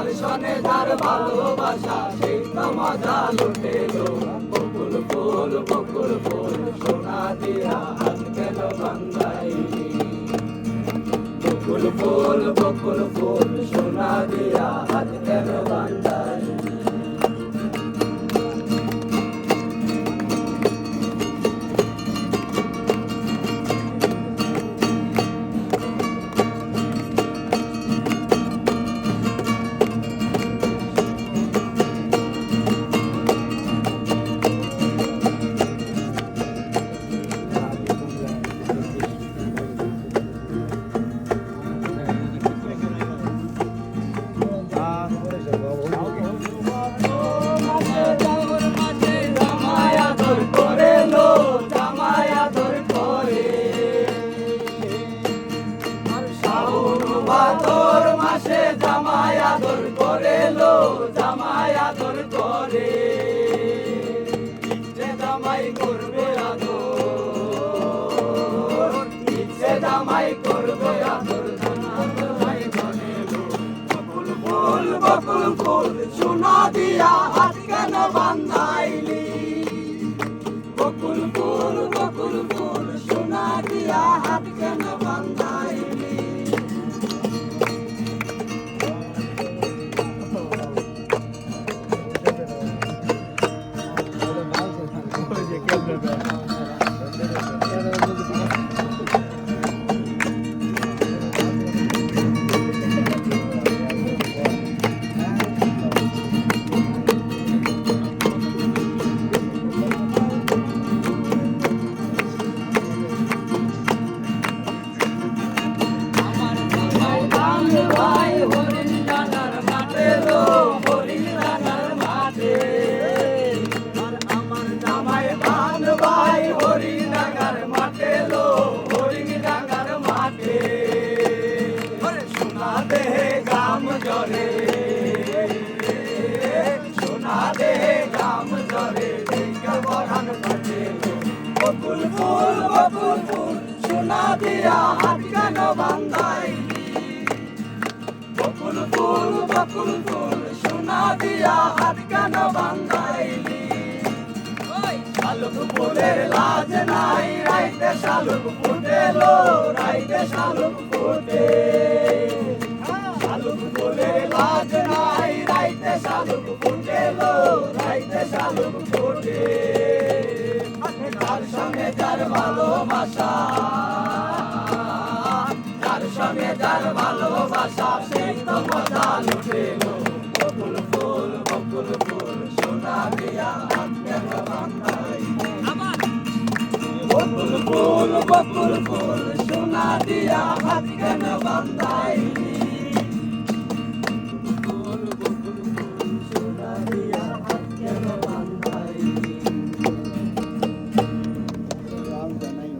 যার সনে যার ভালোবাসা সেই তো মজা লুটেলো বকুল ফুল সোনা দিয়া হাত কেন বান্ধাইলি বকুল ফুল সোনা দিয়া হাত কেন বান্ধাইলি জামাই আদর করে লো জামাই আদর করে ইচ্ছে জামাই করবে আদর ইচ্ছে জামাই করবে আদর জামাই বলে লো বকুল ফুল সোনা দিয়া হাত কেন বান্ধাইলি বকুল ফুল সোনা দিয়া হাত কেন বান্ধাইলি বকুল ফুল সোনা দিয়া হাত কেন বান্ধাইলি বকুল ফুল সোনা দিয়া হাত কেন বান্ধাইলি শালুক ফুলের লাজ নাই রাইতে শালুক ফুটেলো রাইতে শালুক ফুটে শালুক ফুলের লাজ নাই রাইতে শালুক ফুটেলো রাইতে শালুক ফুটে যার সঙ্গে যার ভালোবাসা যার সঙ্গে যার ভালোবাসা সেই তো মজা লুটেলো বকুল ফুল সোনা দিয়া হাত কেন বান্ধাইলি বকুল ফুল সোনা দিয়া হাত কেন বান্ধাইলি